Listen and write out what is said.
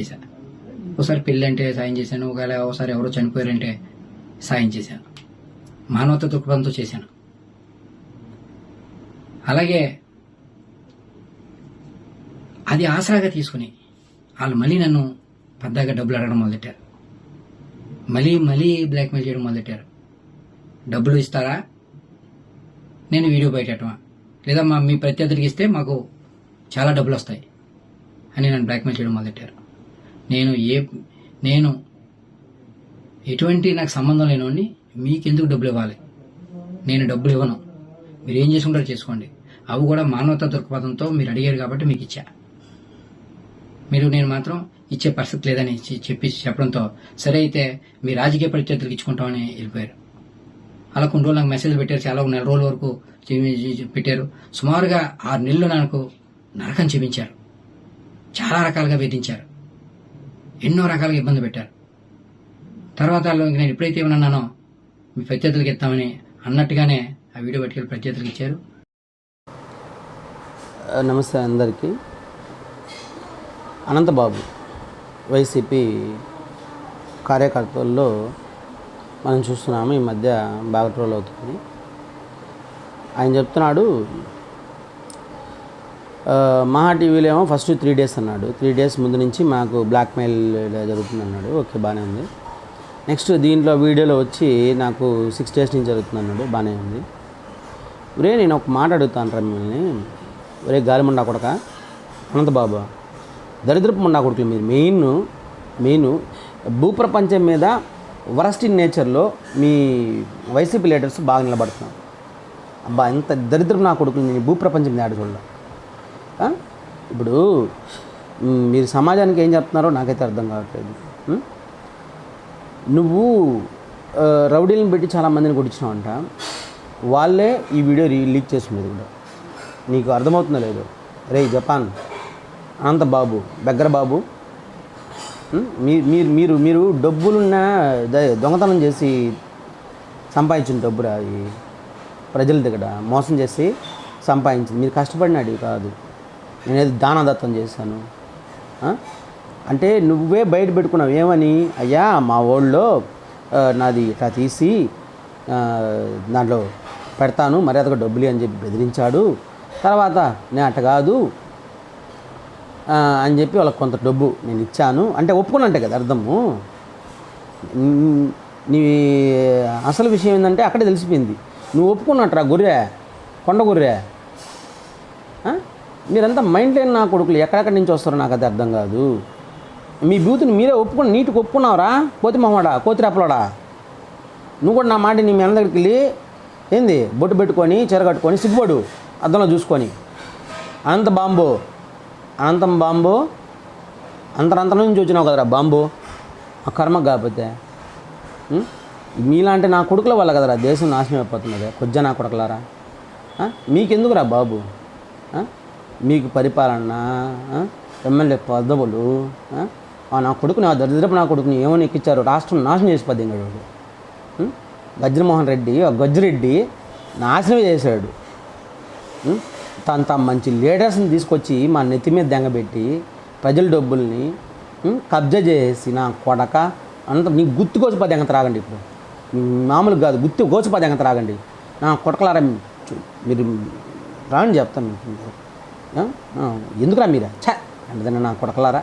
చేశాను. ఒకసారి పెళ్ళి అంటే సాయం చేశాను, ఒకవేళ ఒకసారి ఎవరో చనిపోయారంటే సాయం చేశాను. మానవత దృక్పథంతో చేశాను. అలాగే అది ఆసరాగా తీసుకుని వాళ్ళు మళ్ళీ నన్ను పెద్దగా డబ్బులు అడగడం మొదలెట్టారు. మళ్ళీ బ్లాక్మెయిల్ చేయడం మొదలెట్టారు. డబ్బులు ఇస్తారా, నేను వీడియో బయటమా, లేదా మీ ప్రత్యర్థులకి ఇస్తే మాకు చాలా డబ్బులు వస్తాయి అని నన్ను బ్లాక్మెయిల్ చేయడం మొదలెట్టారు. నేను ఎటువంటి నాకు సంబంధం లేనివాడిని మీకెందుకు డబ్బులు ఇవ్వాలి, నేను డబ్బులు ఇవ్వను, మీరు ఏం చేసుకుంటారో చేసుకోండి, అవి కూడా మానవతా దృక్పథంతో మీరు అడిగారు కాబట్టి మీకు ఇచ్చా, నేను మాత్రం ఇచ్చే పరిస్థితి లేదని చెప్పడంతో సరే అయితే మీ రాజకీయ ప్రత్యర్థులకు ఇచ్చుకుంటామని వెళ్ళిపోయారు. అలా కొన్ని రోజులు నాకు మెసేజ్లు పెట్టారు, చాలా నెల రోజుల వరకు పెట్టారు. సుమారుగా 6 నెలలు నాకు నరకం చూపించారు, చాలా రకాలుగా వేధించారు, ఎన్నో రకాలుగా ఇబ్బంది పెట్టారు. తర్వాత నేను ఎప్పుడైతే ఏమన్నానో మీ ప్రత్యర్థులకు ఇస్తామని అన్నట్టుగానే ఆ వీడియో పట్టుకెళ్ళి ప్రత్యర్థులకు ఇచ్చారు. నమస్తే అందరికీ. అనంతబాబు వైసీపీ కార్యకర్తల్లో మనం చూస్తున్నాము, ఈ మధ్య బాగా ట్రోల్ అవుతుంది. ఆయన చెప్తున్నాడు, మహా టీవీలో ఏమో ఫస్ట్ 3 days అన్నాడు, 3 days ముందు నుంచి మాకు బ్లాక్మెయిల్ జరుగుతుంది అన్నాడు. ఓకే, బాగానే ఉంది. నెక్స్ట్ దీంట్లో వీడియోలో వచ్చి నాకు 6 days నుంచి జరుగుతుంది అన్నాడు, బాగానే ఉంది. ఒరే నేను ఒక మాట అడుగుతాను రా మిమ్మల్ని, ఒరే గాలిముండా కొడక అనంతబాబు, దరిద్రపు ముండా కొడుకులు మీరు మెయిన్ భూప్రపంచం మీద వరస్ట్ ఇన్ నేచర్లో మీ వైసీపీ లీడర్స్ బాగా నిలబడుతున్నారు. అబ్బా ఎంత దరిద్రపు నా కొడుకులు నేను భూప్రపంచం మీద ఆడచూడ. ఇప్పుడు మీరు సమాజానికి ఏం చెప్తున్నారో నాకైతే అర్థం కావట్లేదు. నువ్వు రౌడీలను పెట్టి చాలామందిని కొట్టించినావు అంట, వాళ్ళే ఈ వీడియో లీక్ చేస్తున్నది కూడా. నీకు అర్థమవుతుందో లేదో? రే జపాన్ అనంతబాబు బెగ్గరబాబు, మీరు డబ్బులున్న దొంగతనం చేసి సంపాదించిన డబ్బురా ఈ ప్రజల దగ్గర మోసం చేసి సంపాదించింది. మీరు కష్టపడినాడు కాదు, నేనేది దానదత్తం చేశాను అంటే నువ్వే బయట పెట్టుకున్నావు. ఏమని, అయ్యా మా ఊళ్ళో నాది ఇట్లా తీసి దాంట్లో పెడతాను మర్యాదగా డబ్బులు అని చెప్పి బెదిరించాడు. తర్వాత నేను అట్ట కాదు అని చెప్పి వాళ్ళకి కొంత డబ్బు నేను ఇచ్చాను అంటే ఒప్పుకున్నట్టే కదా అర్థము. నీ అసలు విషయం ఏంటంటే అక్కడే తెలిసిపోయింది, నువ్వు ఒప్పుకున్నట్రా గొర్రె, కొండ గొర్రె. మీరంతా మైండ్ లేని నా కొడుకులు ఎక్కడెక్కడి నుంచి వస్తారో నాకు అది అర్థం కాదు. మీ బూతుని మీరే నీటికి ఒప్పుకున్నావురా, కోతి మొహమాడా, కోతి రెప్పలాడా. నువ్వు కూడా నా మాట నీ మీ దగ్గరికి వెళ్ళి ఏంది బొట్టు పెట్టుకొని చీర కట్టుకొని సిగ్గుపడు అద్దంలో చూసుకొని, అనంతం బాంబు అంతరంతరం నుంచి వచ్చినావు కదరా బాంబు, ఆ కర్మ కాకపోతే. మీలాంటి నా కొడుకుల వల్ల కదరా దేశం నాశనం అయిపోతున్నది. కొద్దిగా నా కొడుకులారా, మీకెందుకురా బాబు, మీకు పరిపాలన, ఎమ్మెల్యే పదవులు, నా కొడుకుని ఆ దరిద్రపు నా కొడుకుని ఏమని ఎక్కిచ్చారు, రాష్ట్రం నాశనం చేసి పద్దింగాడు. గజ్జమోహన్ రెడ్డి గజ్జిరెడ్డి నాశనం చేశాడు. తమ మంచి లీడర్స్ని తీసుకొచ్చి మా నెత్తి మీద దెంగబెట్టి ప్రజల డబ్బుల్ని కబ్జా చేసి నా కొడక అంత నీకు గుర్తుకోచిపోతే ఎంగ త్రాగండి. ఇప్పుడు మామూలుగా కాదు, గుర్తుకోచిపోతే ఎంగ త్రాగండి. నా కొడకలారా మీరు రాండి చెప్తాను. ఎందుకురా మీరా అంటే నా కొడకలారా.